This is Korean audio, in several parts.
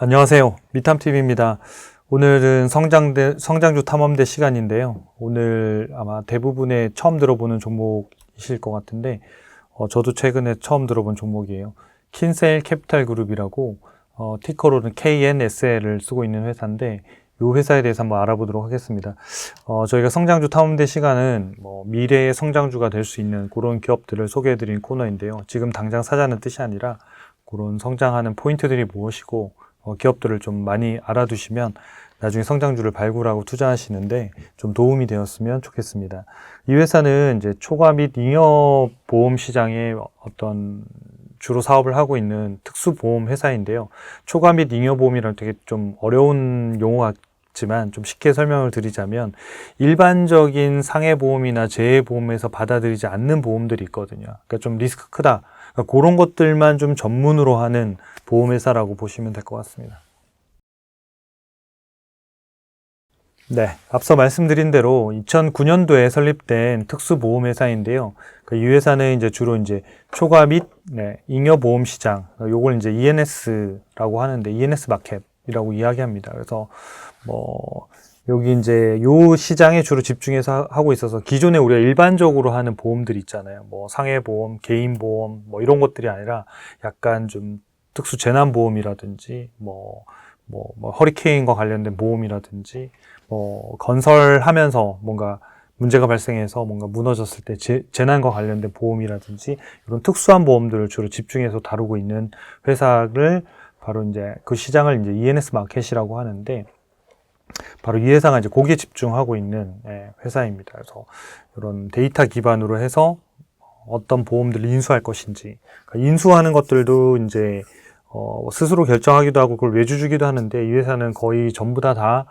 안녕하세요. 미탐TV입니다. 오늘은 성장주 탐험대 시간인데요. 오늘 아마 대부분의 처음 들어보는 종목이실 것 같은데, 저도 최근에 처음 들어본 종목이에요. 킨셀 캐피탈 그룹이라고, 티커로는 KNSL을 쓰고 있는 회사인데, 이 회사에 대해서 한번 알아보도록 하겠습니다. 저희가 성장주 탐험대 시간은 미래의 성장주가 될 수 있는 그런 기업들을 소개해드린 코너인데요. 지금 당장 사자는 뜻이 아니라 그런 성장하는 포인트들이 무엇이고, 기업들을 좀 많이 알아두시면 나중에 성장주를 발굴하고 투자하시는데 좀 도움이 되었으면 좋겠습니다. 이 회사는 이제 초과 및 잉여 보험 시장에 어떤 주로 사업을 하고 있는 특수보험 회사인데요. 초과 및 잉여 보험이란 되게 좀 어려운 용어 같지만 좀 쉽게 설명을 드리자면 일반적인 상해보험이나 재해보험에서 받아들이지 않는 보험들이 있거든요. 그러니까 좀 리스크 크다. 그러니까 그런 것들만 좀 전문으로 하는 보험회사라고 보시면 될 것 같습니다. 네, 앞서 말씀드린 대로 2009년도에 설립된 특수보험회사인데요. 이 회사는 이제 주로 이제 초과 및 잉여보험 시장, 요걸 이제 ENS라고 하는데 ENS 마켓이라고 이야기합니다. 그래서 여기 이제 요 시장에 주로 집중해서 하고 있어서 기존에 우리가 일반적으로 하는 보험들이 있잖아요. 상해보험, 개인보험, 이런 것들이 아니라 약간 좀 특수 재난보험이라든지, 허리케인과 관련된 보험이라든지, 건설하면서 뭔가 문제가 발생해서 뭔가 무너졌을 때 재난과 관련된 보험이라든지, 이런 특수한 보험들을 주로 집중해서 다루고 있는 회사를 바로 이제 그 시장을 이제 ENS 마켓이라고 하는데, 바로 이 회사가 이제 거기에 집중하고 있는 회사입니다. 그래서 이런 데이터 기반으로 해서 어떤 보험들을 인수할 것인지, 그러니까 인수하는 것들도 이제 스스로 결정하기도 하고 그걸 외주주기도 하는데 이 회사는 거의 전부 다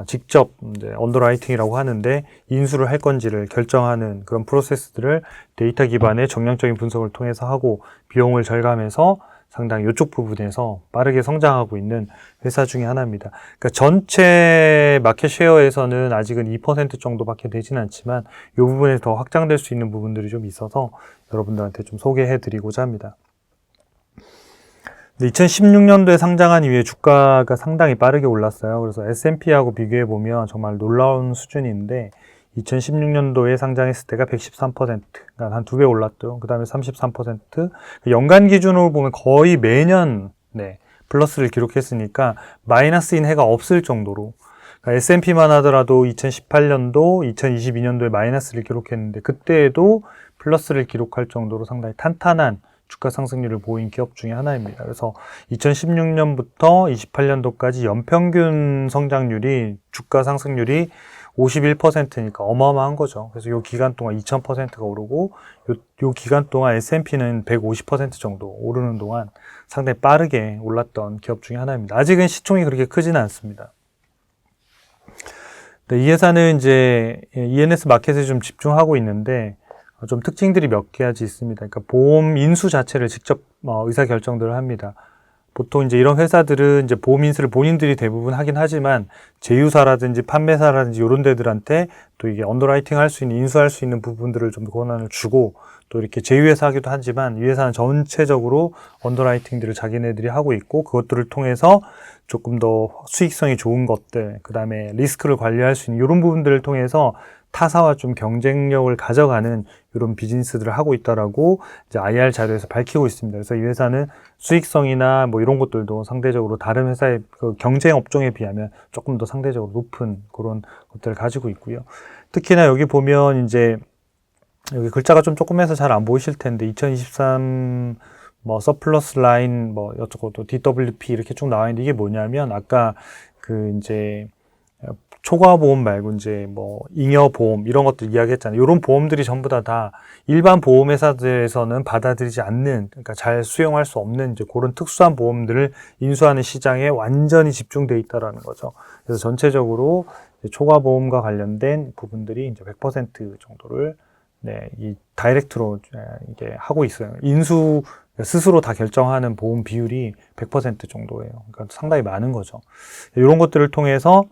직접 이제 언더라이팅이라고 하는데 인수를 할 건지를 결정하는 그런 프로세스들을 데이터 기반의 정량적인 분석을 통해서 하고 비용을 절감해서 상당히 이쪽 부분에서 빠르게 성장하고 있는 회사 중에 하나입니다. 그러니까 전체 마켓 쉐어에서는 아직은 2% 정도밖에 되지는 않지만 이 부분에 더 확장될 수 있는 부분들이 좀 있어서 여러분들한테 좀 소개해드리고자 합니다. 2016년도에 상장한 이후에 주가가 상당히 빠르게 올랐어요. 그래서 S&P하고 비교해보면 정말 놀라운 수준인데 2016년도에 상장했을 때가 113%, 그러니까 한 2배 올랐죠. 그 다음에 33%, 연간 기준으로 보면 거의 매년 플러스를 기록했으니까 마이너스인 해가 없을 정도로, 그러니까 S&P만 하더라도 2018년도, 2022년도에 마이너스를 기록했는데 그때에도 플러스를 기록할 정도로 상당히 탄탄한 주가 상승률을 보인 기업 중에 하나입니다. 그래서 2016년부터 28년도까지 연평균 성장률이, 주가 상승률이 51%니까 어마어마한 거죠. 그래서 이 기간 동안 2000%가 오르고, 요 기간 동안 S&P는 150% 정도 오르는 동안 상당히 빠르게 올랐던 기업 중에 하나입니다. 아직은 시총이 그렇게 크지는 않습니다. 이 회사는 이제 ENS 마켓에 좀 집중하고 있는데, 좀 특징들이 몇 가지 있습니다. 그러니까 보험 인수 자체를 직접 의사결정들을 합니다. 보통 이제 이런 회사들은 이제 보험 인수를 본인들이 대부분 하긴 하지만 제휴사라든지 판매사라든지 이런 데들한테 또 이게 언더라이팅 할 수 있는, 인수할 수 있는 부분들을 좀 권한을 주고 또 이렇게 제휴해서 하기도 하지만 이 회사는 전체적으로 언더라이팅들을 자기네들이 하고 있고 그것들을 통해서 조금 더 수익성이 좋은 것들, 그 다음에 리스크를 관리할 수 있는 이런 부분들을 통해서 타사와 좀 경쟁력을 가져가는 이런 비즈니스들을 하고 있다라고 이제 IR 자료에서 밝히고 있습니다. 그래서 이 회사는 수익성이나 이런 것들도 상대적으로 다른 회사의 그 경쟁 업종에 비하면 조금 더 상대적으로 높은 그런 것들을 가지고 있고요. 특히나 여기 보면 이제 여기 글자가 좀 조그매서 잘 안 보이실 텐데 2023 서플러스 라인 여쩌고도 DWP 이렇게 쭉 나와 있는데 이게 뭐냐면 아까 그 이제 초과보험 말고 이제 잉여보험 이런 것들 이야기했잖아요. 이런 보험들이 전부 다 일반 보험회사들에서는 받아들이지 않는, 그러니까 잘 수용할 수 없는 이제 그런 특수한 보험들을 인수하는 시장에 완전히 집중돼 있다라는 거죠. 그래서 전체적으로 초과보험과 관련된 부분들이 이제 100% 정도를 이 다이렉트로 이게 하고 있어요. 인수 스스로 다 결정하는 보험 비율이 100% 정도예요. 그러니까 상당히 많은 거죠. 이런 것들을 통해서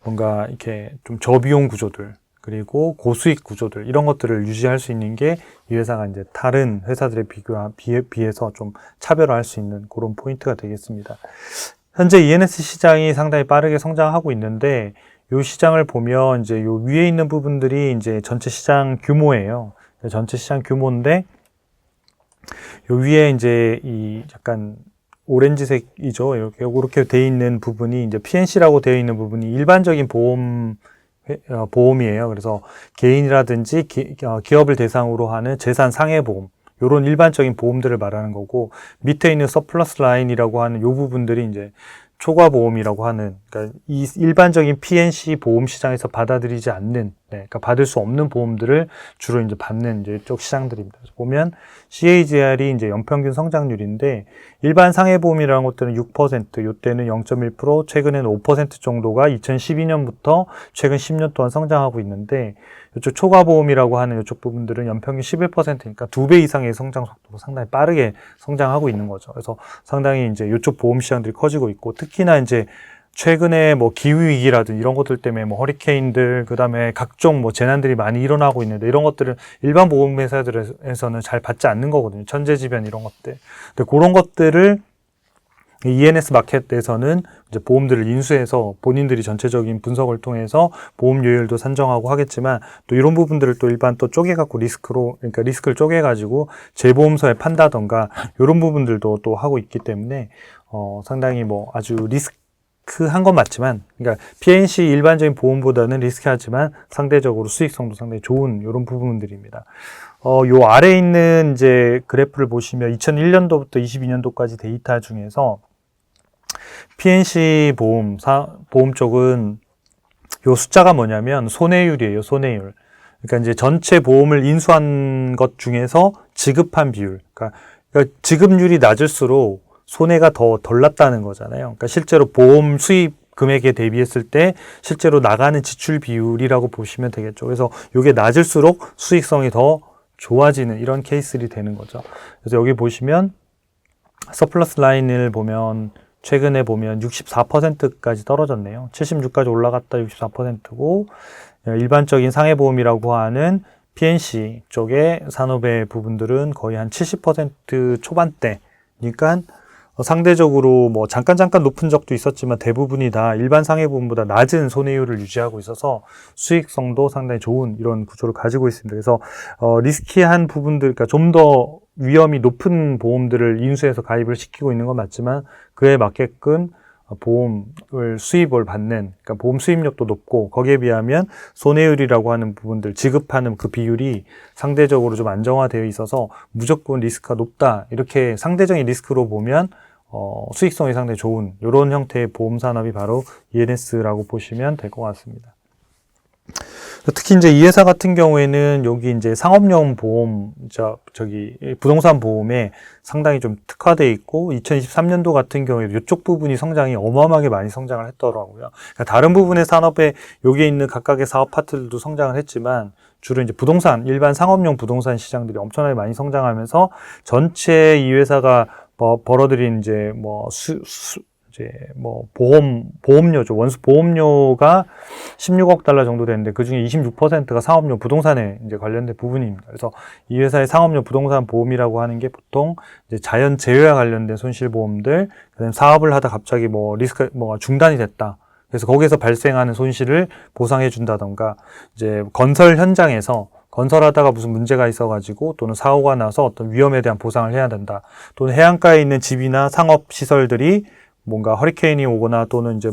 뭔가 이렇게 좀 저비용 구조들, 그리고 고수익 구조들 이런 것들을 유지할 수 있는 게 이 회사가 이제 다른 회사들에 비해서 좀 차별화할 수 있는 그런 포인트가 되겠습니다. 현재 ENS 시장이 상당히 빠르게 성장하고 있는데 이 시장을 보면 이제 요 위에 있는 부분들이 이제 전체 시장 규모예요. 전체 시장 규모인데 요 위에 이제 이 약간 오렌지색이죠. 이렇게 돼 있는 부분이 이제 PNC라고 되어 있는 부분이 일반적인 보험이에요. 그래서 개인이라든지 기업을 대상으로 하는 재산 상해 보험, 이런 일반적인 보험들을 말하는 거고, 밑에 있는 서플러스 라인이라고 하는 요 부분들이 이제 초과 보험이라고 하는, 그러니까 이 일반적인 PNC 보험 시장에서 받아들이지 않는, 그러니까 받을 수 없는 보험들을 주로 이제 받는 이제 이쪽 시장들입니다. 그래서 보면 CAGR이 이제 연평균 성장률인데 일반 상해 보험이라는 것들은 6%, 요때는 0.1%, 최근에는 5% 정도가 2012년부터 최근 10년 동안 성장하고 있는데 이쪽 초과 보험이라고 하는 이쪽 부분들은 연평균 11%니까 2배 이상의 성장 속도로 상당히 빠르게 성장하고 있는 거죠. 그래서 상당히 이제 이쪽 보험 시장들이 커지고 있고 특히나 이제 최근에 뭐 기후위기라든 이런 것들 때문에 뭐 허리케인들, 그 다음에 각종 뭐 재난들이 많이 일어나고 있는데 이런 것들은 일반 보험회사들에서는 잘 받지 않는 거거든요. 천재지변 이런 것들. 근데 그런 것들을 ENS 마켓에서는 이제 보험들을 인수해서 본인들이 전체적인 분석을 통해서 보험 요율도 산정하고 하겠지만 또 이런 부분들을 또 일반 또 쪼개갖고 그러니까 리스크를 쪼개가지고 재보험서에 판다던가 이런 부분들도 또 하고 있기 때문에 상당히 뭐 아주 리스크한 건 맞지만, 그러니까 PNC 일반적인 보험보다는 리스크하지만 상대적으로 수익성도 상당히 좋은 이런 부분들입니다. 요 아래에 있는 이제 그래프를 보시면 2001년도부터 22년도까지 데이터 중에서 PNC 보험 쪽은 요 숫자가 뭐냐면 손해율이에요, 손해율. 그러니까 이제 전체 보험을 인수한 것 중에서 지급한 비율. 그러니까 지급률이 낮을수록 손해가 더 덜 났다는 거잖아요. 그러니까 실제로 보험 수입 금액에 대비했을 때 실제로 나가는 지출 비율이라고 보시면 되겠죠. 그래서 이게 낮을수록 수익성이 더 좋아지는 이런 케이스들이 되는 거죠. 그래서 여기 보시면 서플러스 라인을 보면 최근에 보면 64%까지 떨어졌네요. 76까지 올라갔다 64%고 일반적인 상해보험이라고 하는 PNC 쪽의 산업의 부분들은 거의 한 70% 초반대니까 상대적으로 뭐 잠깐 높은 적도 있었지만 대부분이 다 일반 상해보험보다 낮은 손해율을 유지하고 있어서 수익성도 상당히 좋은 이런 구조를 가지고 있습니다. 그래서 리스키한 부분들, 그러니까 좀 더 위험이 높은 보험들을 인수해서 가입을 시키고 있는 건 맞지만 그에 맞게끔 보험을 수입을 받는, 그러니까 보험 수입력도 높고 거기에 비하면 손해율이라고 하는 부분들 지급하는 그 비율이 상대적으로 좀 안정화되어 있어서 무조건 리스크가 높다 이렇게 상대적인 리스크로 보면 수익성이 상당히 좋은 이런 형태의 보험 산업이 바로 ENS라고 보시면 될 것 같습니다. 특히 이제 이 회사 같은 경우에는 여기 이제 상업용 보험, 부동산 보험에 상당히 좀 특화되어 있고 2023년도 같은 경우에도 이쪽 부분이 성장이 어마어마하게 많이 성장을 했더라고요. 그러니까 다른 부분의 산업에 여기에 있는 각각의 사업 파트들도 성장을 했지만 주로 이제 부동산, 일반 상업용 부동산 시장들이 엄청나게 많이 성장하면서 전체 이 회사가 벌어들인 이제 보험료죠. 원수 보험료가 16억 달러 정도 되는데 그 중에 26%가 상업용 부동산에 이제 관련된 부분입니다. 그래서 이 회사의 상업용 부동산 보험이라고 하는 게 보통 이제 자연 재해와 관련된 손실보험들, 그다음에 사업을 하다 갑자기 중단이 됐다. 그래서 거기에서 발생하는 손실을 보상해 준다던가, 이제 건설 현장에서 건설하다가 무슨 문제가 있어가지고 또는 사고가 나서 어떤 위험에 대한 보상을 해야 된다. 또는 해안가에 있는 집이나 상업 시설들이 뭔가 허리케인이 오거나 또는 이제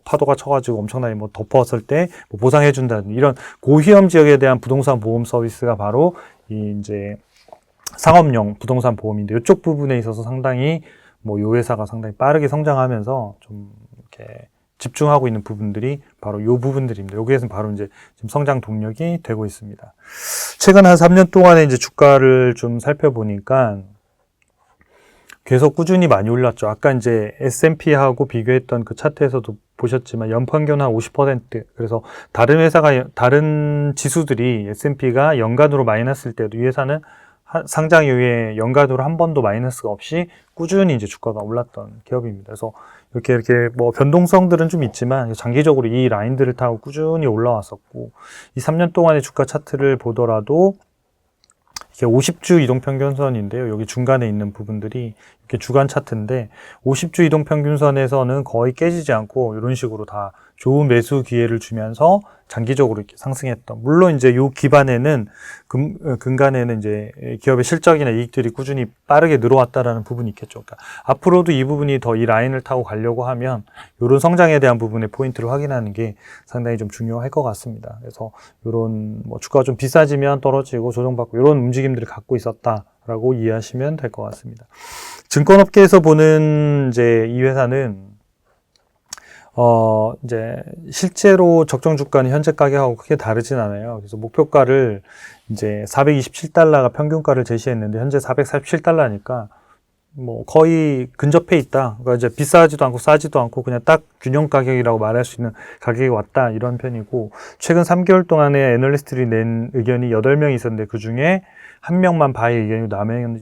파도가 쳐가지고 엄청나게 덮었을 때 보상해준다는 이런 고위험 지역에 대한 부동산 보험 서비스가 바로 이제 상업용 부동산 보험인데 이쪽 부분에 있어서 상당히 요 회사가 상당히 빠르게 성장하면서 좀 이렇게 집중하고 있는 부분들이 바로 요 부분들입니다. 여기에서는 바로 이제 지금 성장 동력이 되고 있습니다. 최근 한 3년 동안에 이제 주가를 좀 살펴보니까 계속 꾸준히 많이 올랐죠. 아까 이제 S&P하고 비교했던 그 차트에서도 보셨지만 연평균 한 50%. 그래서 다른 지수들이 S&P가 연간으로 많이 났을 때도 이 회사는 상장 이후에 연간으로 한 번도 마이너스가 없이 꾸준히 이제 주가가 올랐던 기업입니다. 그래서 이렇게 뭐 변동성들은 좀 있지만 장기적으로 이 라인들을 타고 꾸준히 올라왔었고, 이 3년 동안의 주가 차트를 보더라도 이게 50주 이동평균선인데요. 여기 중간에 있는 부분들이 이렇게 주간 차트인데 50주 이동평균선에서는 거의 깨지지 않고 이런 식으로 다 좋은 매수 기회를 주면서 장기적으로 이렇게 상승했던. 물론 이제 요 기반에는 근간에는 이제 기업의 실적이나 이익들이 꾸준히 빠르게 늘어왔다라는 부분이 있겠죠. 그러니까 앞으로도 이 부분이 더 이 라인을 타고 가려고 하면 이런 성장에 대한 부분의 포인트를 확인하는 게 상당히 좀 중요할 것 같습니다. 그래서 이런 뭐 주가가 좀 비싸지면 떨어지고 조정받고 이런 움직임들을 갖고 있었다라고 이해하시면 될 것 같습니다. 증권업계에서 보는 이제 이 회사는 이제 실제로 적정 주가는 현재 가격하고 크게 다르진 않아요. 그래서 목표가를 이제 427달러가 평균가를 제시했는데 현재 447달러니까 뭐 거의 근접해 있다. 그러니까 이제 비싸지도 않고 싸지도 않고 그냥 딱 균형 가격이라고 말할 수 있는 가격이 왔다, 이런 편이고, 최근 3개월 동안에 애널리스트들이 낸 의견이 8명이 있었는데 그 중에 1명만 바이 의견이고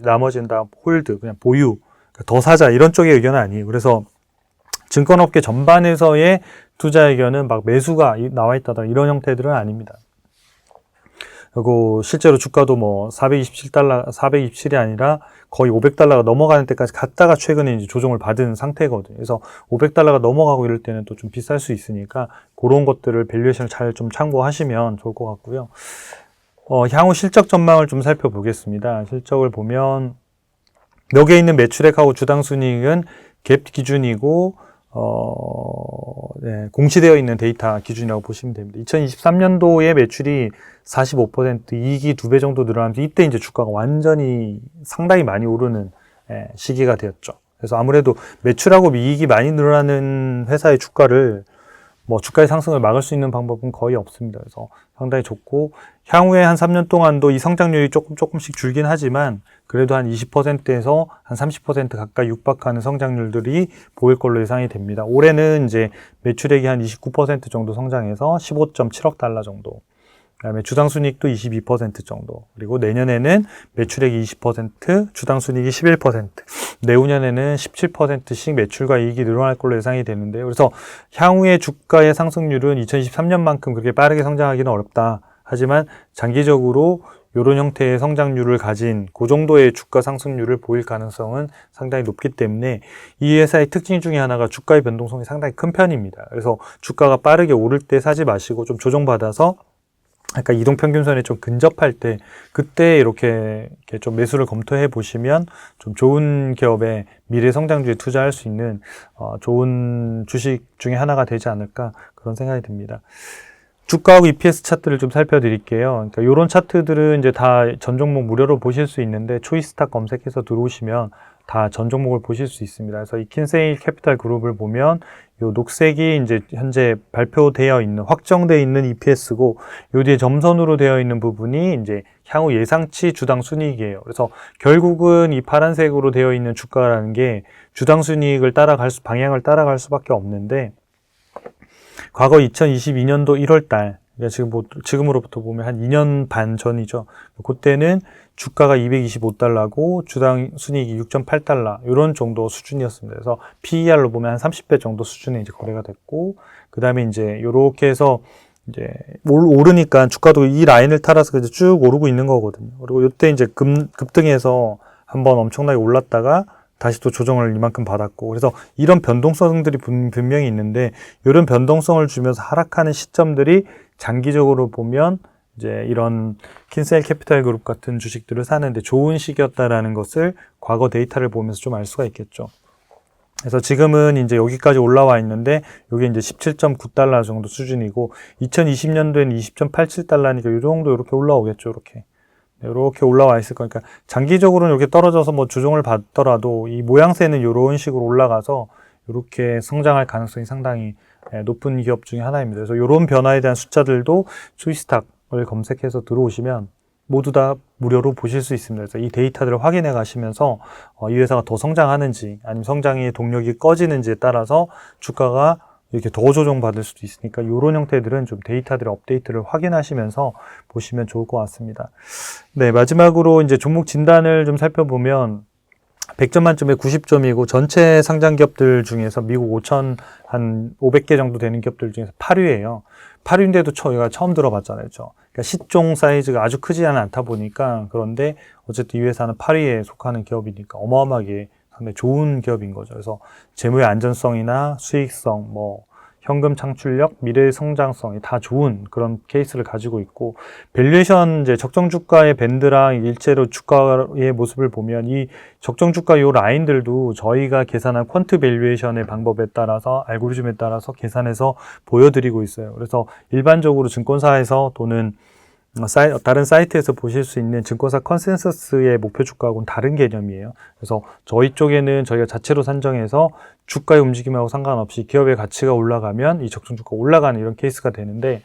나머지는 다 홀드, 그냥 보유, 그러니까 더 사자 이런 쪽의 의견은 아니에요. 그래서 증권업계 전반에서의 투자 의견은 막 매수가 나와 있다다 이런 형태들은 아닙니다. 그리고 실제로 주가도 뭐 427이 아니라 거의 500달러가 넘어가는 때까지 갔다가 최근에 이제 조정을 받은 상태거든요. 그래서 500달러가 넘어가고 이럴 때는 또 좀 비쌀 수 있으니까 그런 것들을 밸류에이션을 잘 좀 참고하시면 좋을 것 같고요. 향후 실적 전망을 좀 살펴보겠습니다. 실적을 보면 여기에 있는 매출액하고 주당 순이익은 갭 기준이고 공시되어 있는 데이터 기준이라고 보시면 됩니다. 2023년도에 매출이 45%, 이익이 2배 정도 늘어나면서 이때 이제 주가가 완전히 상당히 많이 오르는 시기가 되었죠. 그래서 아무래도 매출하고 이익이 많이 늘어나는 회사의 주가를 뭐 주가의 상승을 막을 수 있는 방법은 거의 없습니다. 그래서 상당히 좋고, 향후에 한 3년 동안도 이 성장률이 조금씩 줄긴 하지만 그래도 한 20%에서 한 30% 가까이 육박하는 성장률들이 보일 걸로 예상이 됩니다. 올해는 이제 매출액이 한 29% 정도 성장해서 15.7억 달러 정도. 그다음에 주당 순이익도 22% 정도. 그리고 내년에는 매출액이 20%, 주당 순이익이 11%, 내후년에는 17%씩 매출과 이익이 늘어날 걸로 예상이 되는데요. 그래서 향후의 주가의 상승률은 2023년만큼 그렇게 빠르게 성장하기는 어렵다. 하지만 장기적으로 이런 형태의 성장률을 가진 그 정도의 주가 상승률을 보일 가능성은 상당히 높기 때문에 이 회사의 특징 중에 하나가 주가의 변동성이 상당히 큰 편입니다. 그래서 주가가 빠르게 오를 때 사지 마시고 좀 조정받아서 약간 이동평균선에 좀 근접할 때 그때 이렇게 좀 매수를 검토해 보시면 좀 좋은 기업의 미래 성장주에 투자할 수 있는 좋은 주식 중에 하나가 되지 않을까, 그런 생각이 듭니다. 주가하고 EPS 차트를 좀 살펴드릴게요. 그러니까 이런 차트들은 이제 다 전 종목 무료로 보실 수 있는데 초이스탁 검색해서 들어오시면 다 전 종목을 보실 수 있습니다. 그래서 이 킨세이 캐피탈 그룹을 보면 요 녹색이 이제 현재 발표되어 있는, 확정되어 있는 EPS고, 요 뒤에 점선으로 되어 있는 부분이 이제 향후 예상치 주당 순이익이에요. 그래서 결국은 이 파란색으로 되어 있는 주가라는 게 주당 순이익을 방향을 따라갈 수밖에 없는데, 과거 2022년도 1월 달, 그러니까 지금으로부터 보면 한 2년 반 전이죠. 그때는 주가가 225달러고 주당 순이익이 6.8달러, 이런 정도 수준이었습니다. 그래서 PER로 보면 한 30배 정도 수준에 이제 거래가 됐고, 그 다음에 이제 요렇게 해서 이제 오르니까 주가도 이 라인을 따라서 쭉 오르고 있는 거거든요. 그리고 이때 이제 급등해서 한번 엄청나게 올랐다가 다시 또 조정을 이만큼 받았고, 그래서 이런 변동성들이 분명히 있는데, 이런 변동성을 주면서 하락하는 시점들이 장기적으로 보면 이제 이런 킨세이 캐피탈 그룹 같은 주식들을 사는데 좋은 시기였다라는 것을 과거 데이터를 보면서 좀 알 수가 있겠죠. 그래서 지금은 이제 여기까지 올라와 있는데, 여기 이제 17.9달러 정도 수준이고, 2020년도에는 20.87달러니까 이 정도 이렇게 올라오겠죠, 이렇게 올라와 있을 거니까, 장기적으로는 이렇게 떨어져서 뭐 조정을 받더라도 이 모양새는 이런 식으로 올라가서 이렇게 성장할 가능성이 상당히 높은 기업 중에 하나입니다. 그래서 이런 변화에 대한 숫자들도 초이스탁을 검색해서 들어오시면 모두 다 무료로 보실 수 있습니다. 그래서 이 데이터들을 확인해 가시면서 이 회사가 더 성장하는지 아니면 성장의 동력이 꺼지는지에 따라서 주가가 이렇게 더 조정받을 수도 있으니까 이런 형태들은 좀 데이터들의 업데이트를 확인하시면서 보시면 좋을 것 같습니다. 네, 마지막으로 이제 종목 진단을 좀 살펴보면 100점 만점에 90점이고 전체 상장 기업들 중에서 미국 5천 한 500개 정도 되는 기업들 중에서 8위예요. 8위인데도 저희가 처음 들어봤잖아요. 그러니까 시총 사이즈가 아주 크지는 않다 보니까 그런데 어쨌든 이 회사는 8위에 속하는 기업이니까 어마어마하게 상당히 좋은 기업인 거죠. 그래서 재무의 안전성이나 수익성, 뭐 현금 창출력, 미래의 성장성이 다 좋은 그런 케이스를 가지고 있고, 밸류에이션 이제 적정 주가의 밴드랑 일체로 주가의 모습을 보면 이 적정 주가 요 라인들도 저희가 계산한 퀀트 밸류에이션의 방법에 따라서 알고리즘에 따라서 계산해서 보여드리고 있어요. 그래서 일반적으로 증권사에서 또는 다른 사이트에서 보실 수 있는 증권사 컨센서스의 목표 주가하고는 다른 개념이에요. 그래서 저희 쪽에는 저희가 자체로 산정해서 주가의 움직임하고 상관없이 기업의 가치가 올라가면 이 적정 주가가 올라가는 이런 케이스가 되는데,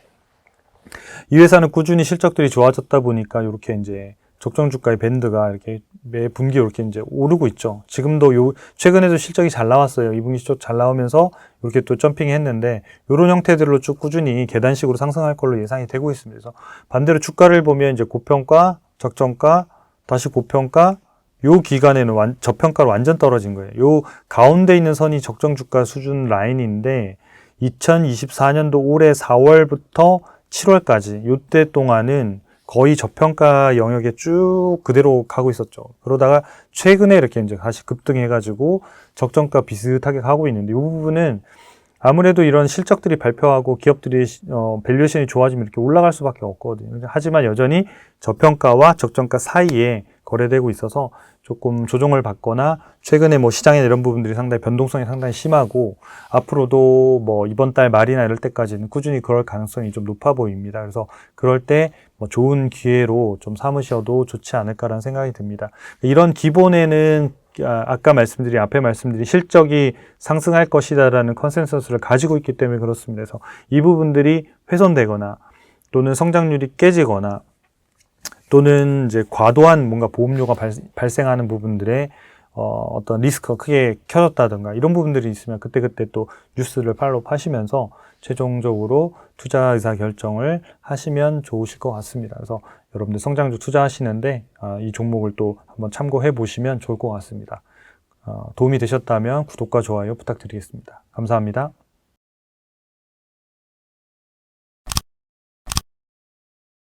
이 회사는 꾸준히 실적들이 좋아졌다 보니까 이렇게 이제 적정 주가의 밴드가 이렇게 매 분기 이렇게 이제 오르고 있죠. 지금도 최근에도 실적이 잘 나왔어요. 2분기 실적 잘 나오면서 이렇게 또 점핑했는데, 이런 형태들로 쭉 꾸준히 계단식으로 상승할 걸로 예상이 되고 있습니다. 그래서 반대로 주가를 보면 이제 고평가, 적정가, 다시 고평가, 요 기간에는 저평가로 완전 떨어진 거예요. 요 가운데 있는 선이 적정 주가 수준 라인인데 2024년도 올해 4월부터 7월까지 요때 동안은 거의 저평가 영역에 쭉 그대로 가고 있었죠. 그러다가 최근에 이렇게 이제 다시 급등해가지고 적정가 비슷하게 가고 있는데, 이 부분은 아무래도 이런 실적들이 발표하고 기업들이 밸류에이션이 좋아지면 이렇게 올라갈 수밖에 없거든요. 하지만 여전히 저평가와 적정가 사이에 거래되고 있어서 조금 조정을 받거나, 최근에 뭐 시장에 이런 부분들이 상당히 변동성이 상당히 심하고 앞으로도 뭐 이번 달 말이나 이럴 때까지는 꾸준히 그럴 가능성이 좀 높아 보입니다. 그래서 그럴 때 뭐 좋은 기회로 좀 삼으셔도 좋지 않을까라는 생각이 듭니다. 이런 기본에는 앞에 말씀드린 실적이 상승할 것이다라는 컨센서스를 가지고 있기 때문에 그렇습니다. 그래서 이 부분들이 훼손되거나 또는 성장률이 깨지거나 또는 이제 과도한 뭔가 보험료가 발생하는 부분들에 어떤 리스크가 크게 켜졌다든가 이런 부분들이 있으면 그때그때 또 뉴스를 팔로우 하시면서 최종적으로 투자 의사 결정을 하시면 좋으실 것 같습니다. 그래서 여러분들 성장주 투자하시는데 이 종목을 또 한번 참고해 보시면 좋을 것 같습니다. 도움이 되셨다면 구독과 좋아요 부탁드리겠습니다. 감사합니다.